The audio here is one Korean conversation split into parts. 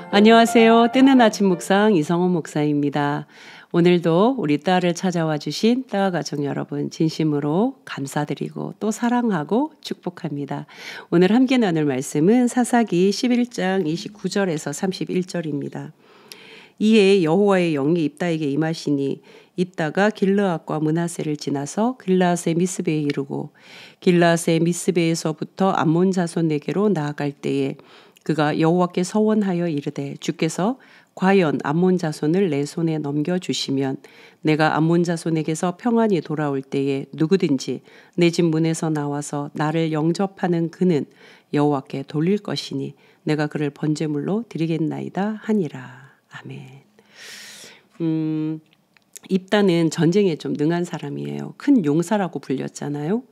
안녕하세요. 뜨는 아침 묵상 이성원 목사입니다. 오늘도 우리 딸을 찾아와 주신 따아 가족 여러분 진심으로 감사드리고 또 사랑하고 축복합니다. 오늘 함께 나눌 말씀은 사사기 11장 29절에서 31절입니다. 이에 여호와의 영이 입다에게 임하시니 입다가 길르앗과 므낫세를 지나서 길르앗의 미스베에 이르고 길르앗의 미스베에서부터 암몬 자손에게로 나아갈 때에 그가 여호와께 서원하여 이르되 주께서 과연 암몬 자손을 내 손에 넘겨주시면 내가 암몬 자손에게서 평안히 돌아올 때에 누구든지 내 집 문에서 나와서 나를 영접하는 그는 여호와께 돌릴 것이니 내가 그를 번제물로 드리겠나이다 하니라. 아멘. 입다는 전쟁에 좀 능한 사람이에요. 큰 용사라고 불렸잖아요.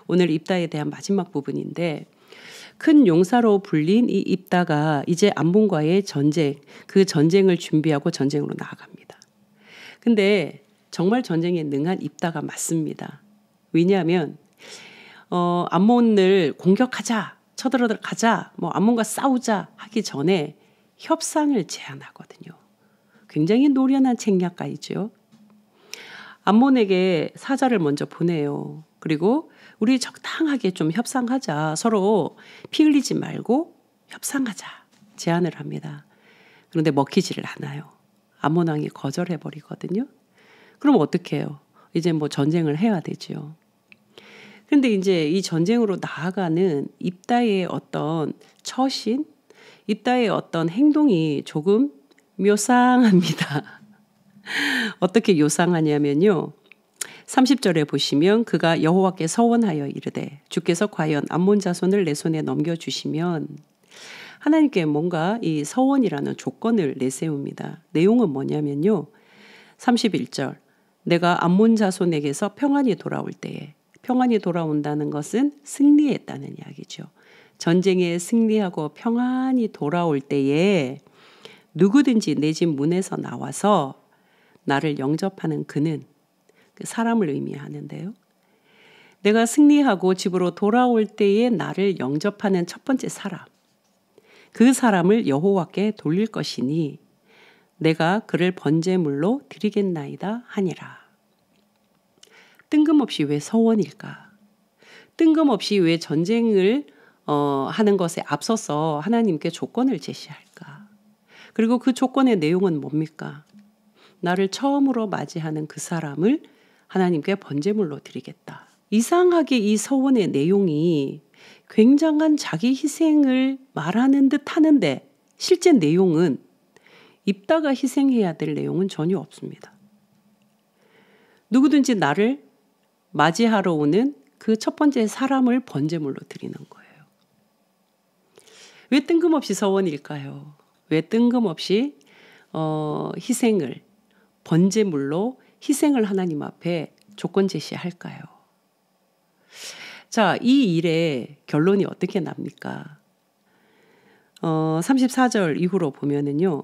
오늘 입다에 대한 마지막 부분인데 큰 용사로 불린 이 입다가 이제 암몬과의 전쟁, 그 전쟁을 준비하고 전쟁으로 나아갑니다. 근데 정말 전쟁에 능한 입다가 맞습니다. 왜냐하면 암몬을 공격하자, 쳐들어가자, 암몬과 싸우자 하기 전에 협상을 제안하거든요. 굉장히 노련한 책략가이죠. 암몬에게 사자를 먼저 보내요. 그리고 우리 적당하게 좀 협상하자. 서로 피 흘리지 말고 협상하자. 제안을 합니다. 그런데 먹히지를 않아요. 암몬 왕이 거절해버리거든요. 그럼 어떻게 해요? 이제 전쟁을 해야 되죠. 그런데 이제 이 전쟁으로 나아가는 입다의 어떤 처신, 입다의 어떤 행동이 조금 묘상합니다. 어떻게 요상하냐면요. 30절에 보시면 그가 여호와께 서원하여 이르되 주께서 과연 암몬 자손을 내 손에 넘겨주시면 하나님께 뭔가 이 서원이라는 조건을 내세웁니다. 내용은 뭐냐면요. 31절 내가 암몬 자손에게서 평안히 돌아올 때에 평안히 돌아온다는 것은 승리했다는 이야기죠. 전쟁에 승리하고 평안히 돌아올 때에 누구든지 내 집 문에서 나와서 나를 영접하는 그는 그 사람을 의미하는데요. 내가 승리하고 집으로 돌아올 때에 나를 영접하는 첫 번째 사람. 그 사람을 여호와께 돌릴 것이니 내가 그를 번제물로 드리겠나이다 하니라. 뜬금없이 왜 서원일까? 뜬금없이 왜 전쟁을 하는 것에 앞서서 하나님께 조건을 제시할까? 그리고 그 조건의 내용은 뭡니까? 나를 처음으로 맞이하는 그 사람을 하나님께 번제물로 드리겠다. 이상하게 이 서원의 내용이 굉장한 자기 희생을 말하는 듯 하는데 실제 내용은 입다가 희생해야 될 내용은 전혀 없습니다. 누구든지 나를 맞이하러 오는 그 첫 번째 사람을 번제물로 드리는 거예요. 왜 뜬금없이 서원일까요? 왜 뜬금없이 희생을 번제물로 희생을 하나님 앞에 조건 제시할까요? 자, 이 일의 결론이 어떻게 납니까? 34절 이후로 보면은요.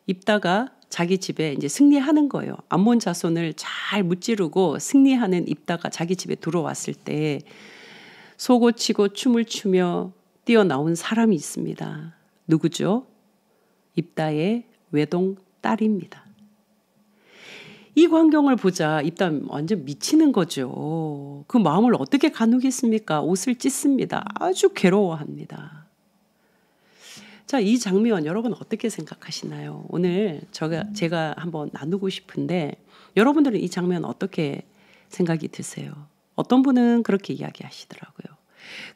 입다가 자기 집에 이제 승리하는 거예요. 암몬 자손을 잘 무찌르고 승리하는 입다가 자기 집에 들어왔을 때 소고치고 춤을 추며 뛰어나온 사람이 있습니다. 누구죠? 입다의 외동 딸입니다. 이 광경을 보자 입다 완전 미치는 거죠. 그 마음을 어떻게 가누겠습니까? 옷을 찢습니다. 아주 괴로워합니다. 자, 이 장면 여러분 어떻게 생각하시나요? 오늘 제가 한번 나누고 싶은데 여러분들은 이 장면 어떻게 생각이 드세요? 어떤 분은 그렇게 이야기하시더라고요.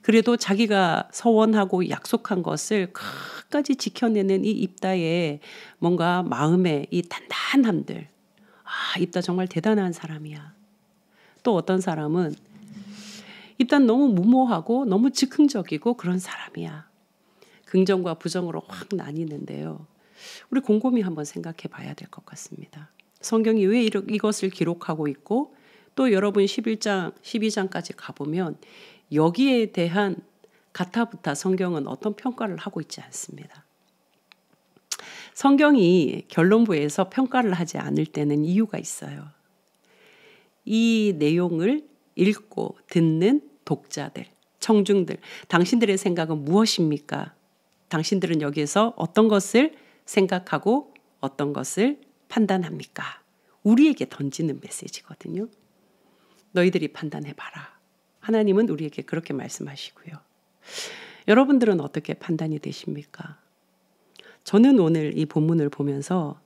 그래도 자기가 서원하고 약속한 것을 끝까지 지켜내는 이 입다의 뭔가 마음의 이 단단함들. 입다 정말 대단한 사람이야. 또 어떤 사람은 입다 너무 무모하고 너무 즉흥적이고 그런 사람이야. 긍정과 부정으로 확 나뉘는데요. 우리 곰곰이 한번 생각해 봐야 될 것 같습니다. 성경이 왜 이것을 기록하고 있고 또 여러분 11장, 12장까지 가보면 여기에 대한 가타부타 성경은 어떤 평가를 하고 있지 않습니다. 성경이 결론부에서 평가를 하지 않을 때는 이유가 있어요. 이 내용을 읽고 듣는 독자들, 청중들, 당신들의 생각은 무엇입니까? 당신들은 여기에서 어떤 것을 생각하고 어떤 것을 판단합니까? 우리에게 던지는 메시지거든요. 너희들이 판단해봐라. 하나님은 우리에게 그렇게 말씀하시고요. 여러분들은 어떻게 판단이 되십니까? 저는 오늘 이 본문을 보면서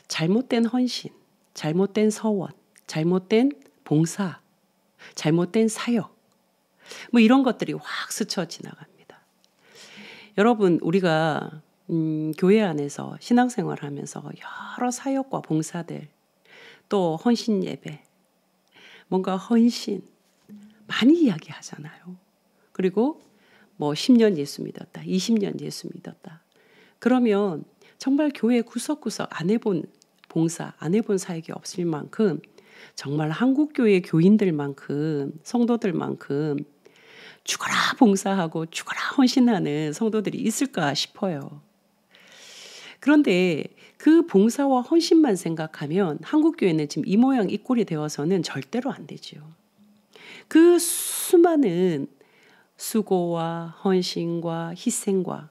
잘못된 헌신, 잘못된 서원, 잘못된 봉사, 잘못된 사역, 뭐 이런 것들이 확 스쳐 지나갑니다. 여러분, 우리가 교회 안에서 신앙생활을 하면서 여러 사역과 봉사들, 또 헌신 예배, 뭔가 헌신 많이 이야기하잖아요. 그리고 뭐 10년 예수 믿었다, 20년 예수 믿었다. 그러면 정말 교회 구석구석 안 해본 봉사, 안 해본 사역이 없을 만큼 정말 한국교회 교인들만큼, 성도들만큼 죽어라 봉사하고 죽어라 헌신하는 성도들이 있을까 싶어요. 그런데 그 봉사와 헌신만 생각하면 한국교회는 지금 이 모양 이 꼴이 되어서는 절대로 안 되죠. 그 수많은 수고와 헌신과 희생과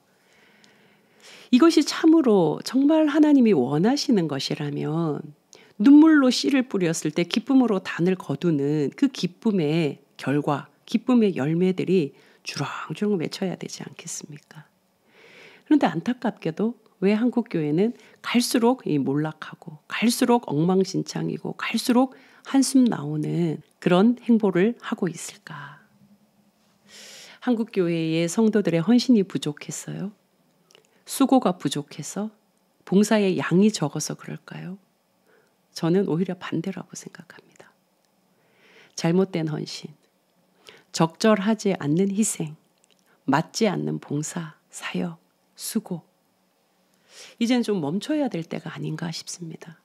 이것이 참으로 정말 하나님이 원하시는 것이라면 눈물로 씨를 뿌렸을 때 기쁨으로 단을 거두는 그 기쁨의 결과, 기쁨의 열매들이 주렁주렁 맺혀야 되지 않겠습니까? 그런데 안타깝게도 왜 한국교회는 갈수록 몰락하고 갈수록 엉망진창이고 갈수록 한숨 나오는 그런 행보를 하고 있을까? 한국교회의 성도들의 헌신이 부족했어요? 수고가 부족해서? 봉사의 양이 적어서 그럴까요? 저는 오히려 반대라고 생각합니다. 잘못된 헌신, 적절하지 않는 희생, 맞지 않는 봉사, 사역, 수고. 이젠 좀 멈춰야 될 때가 아닌가 싶습니다.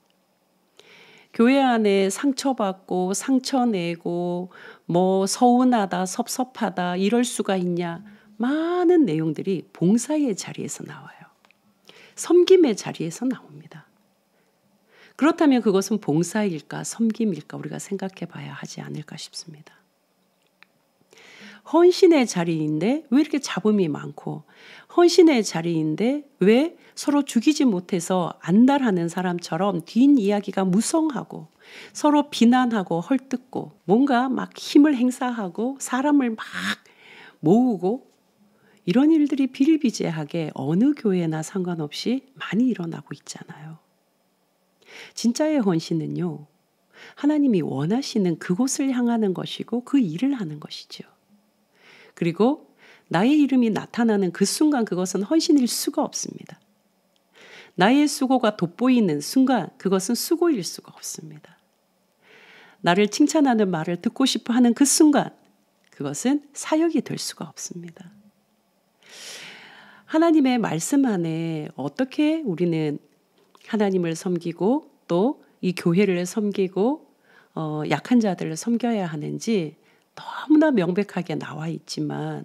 교회 안에 상처받고 상처내고 뭐 서운하다, 섭섭하다 이럴 수가 있냐. 많은 내용들이 봉사의 자리에서 나와요. 섬김의 자리에서 나옵니다. 그렇다면 그것은 봉사일까 섬김일까 우리가 생각해 봐야 하지 않을까 싶습니다. 헌신의 자리인데 왜 이렇게 잡음이 많고 헌신의 자리인데 왜 서로 죽이지 못해서 안달하는 사람처럼 뒷이야기가 무성하고 서로 비난하고 헐뜯고 뭔가 막 힘을 행사하고 사람을 막 모으고 이런 일들이 비일비재하게 어느 교회나 상관없이 많이 일어나고 있잖아요. 진짜의 헌신은요. 하나님이 원하시는 그곳을 향하는 것이고 그 일을 하는 것이죠. 그리고 나의 이름이 나타나는 그 순간 그것은 헌신일 수가 없습니다. 나의 수고가 돋보이는 순간 그것은 수고일 수가 없습니다. 나를 칭찬하는 말을 듣고 싶어 하는 그 순간 그것은 사역이 될 수가 없습니다. 하나님의 말씀 안에 어떻게 우리는 하나님을 섬기고 또 이 교회를 섬기고 약한 자들을 섬겨야 하는지 너무나 명백하게 나와 있지만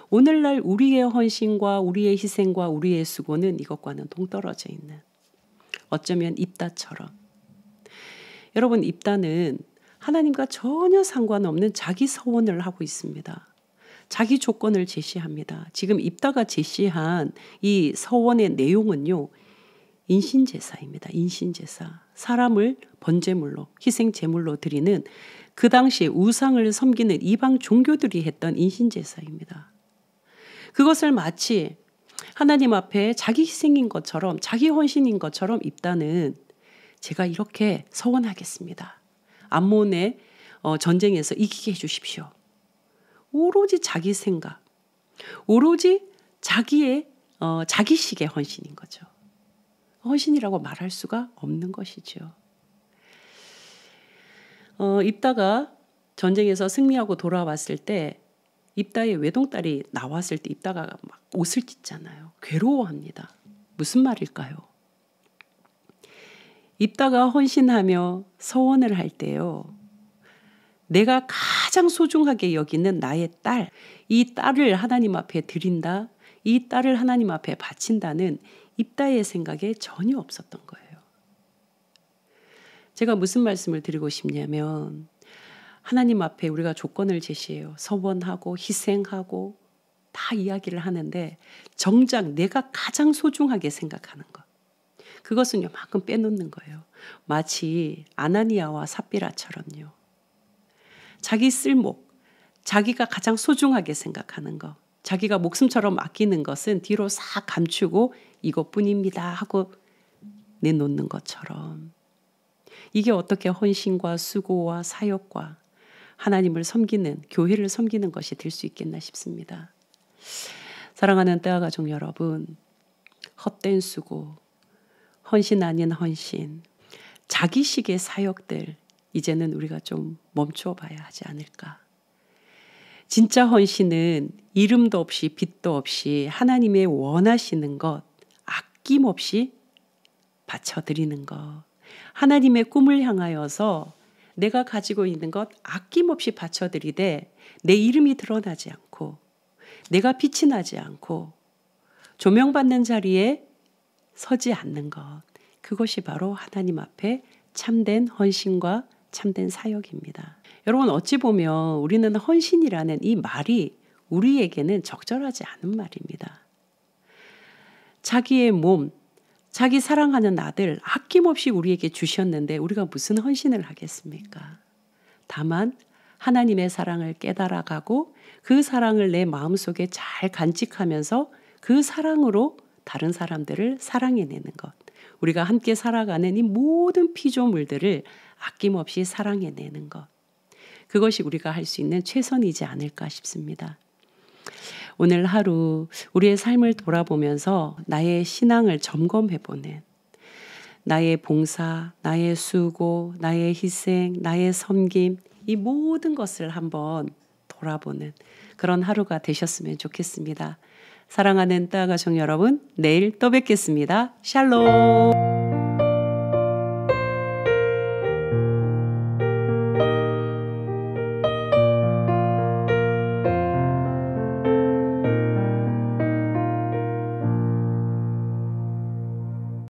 오늘날 우리의 헌신과 우리의 희생과 우리의 수고는 이것과는 동떨어져 있는 어쩌면 입다처럼 여러분 입다는 하나님과 전혀 상관없는 자기 서원을 하고 있습니다. 자기 조건을 제시합니다. 지금 입다가 제시한 이 서원의 내용은요. 인신제사입니다. 인신제사. 사람을 번제물로 희생제물로 드리는 그 당시에 우상을 섬기는 이방 종교들이 했던 인신제사입니다. 그것을 마치 하나님 앞에 자기 희생인 것처럼 자기 헌신인 것처럼 입다는 제가 이렇게 서원하겠습니다. 암몬의 전쟁에서 이기게 해주십시오. 오로지 자기 생각, 오로지 자기식의 헌신인 거죠. 헌신이라고 말할 수가 없는 것이죠. 입다가 전쟁에서 승리하고 돌아왔을 때 입다의 외동딸이 나왔을 때 입다가 막 옷을 찢잖아요. 괴로워합니다. 무슨 말일까요? 입다가 헌신하며 서원을 할 때요. 내가 가장 소중하게 여기는 나의 딸, 이 딸을 하나님 앞에 드린다, 이 딸을 하나님 앞에 바친다는 입다의 생각에 전혀 없었던 거예요. 제가 무슨 말씀을 드리고 싶냐면 하나님 앞에 우리가 조건을 제시해요. 서원하고 희생하고 다 이야기를 하는데 정작 내가 가장 소중하게 생각하는 것. 그것은 요만큼 빼놓는 거예요. 마치 아나니아와 삽비라처럼요. 자기 쓸목, 자기가 가장 소중하게 생각하는 것, 자기가 목숨처럼 아끼는 것은 뒤로 싹 감추고 이것뿐입니다 하고 내놓는 것처럼 이게 어떻게 헌신과 수고와 사역과 하나님을 섬기는, 교회를 섬기는 것이 될 수 있겠나 싶습니다. 사랑하는 때와 가족 여러분, 헛된 수고, 헌신 아닌 헌신, 자기식의 사역들 이제는 우리가 좀 멈춰 봐야 하지 않을까. 진짜 헌신은 이름도 없이 빛도 없이 하나님의 원하시는 것 아낌없이 바쳐드리는 것. 하나님의 꿈을 향하여서 내가 가지고 있는 것 아낌없이 바쳐드리되 내 이름이 드러나지 않고 내가 빛이 나지 않고 조명받는 자리에 서지 않는 것. 그것이 바로 하나님 앞에 참된 헌신과 참된 사역입니다. 여러분 어찌 보면 우리는 헌신이라는 이 말이 우리에게는 적절하지 않은 말입니다. 자기의 몸, 자기 사랑하는 아들 아낌없이 우리에게 주셨는데 우리가 무슨 헌신을 하겠습니까? 다만 하나님의 사랑을 깨달아가고 그 사랑을 내 마음속에 잘 간직하면서 그 사랑으로 다른 사람들을 사랑해내는 것. 우리가 함께 살아가는 이 모든 피조물들을 아낌없이 사랑해내는 것. 그것이 우리가 할 수 있는 최선이지 않을까 싶습니다. 오늘 하루 우리의 삶을 돌아보면서 나의 신앙을 점검해보는 나의 봉사, 나의 수고, 나의 희생, 나의 섬김 이 모든 것을 한번 돌아보는 그런 하루가 되셨으면 좋겠습니다. 사랑하는 따가족 여러분, 내일 또 뵙겠습니다. 샬롬.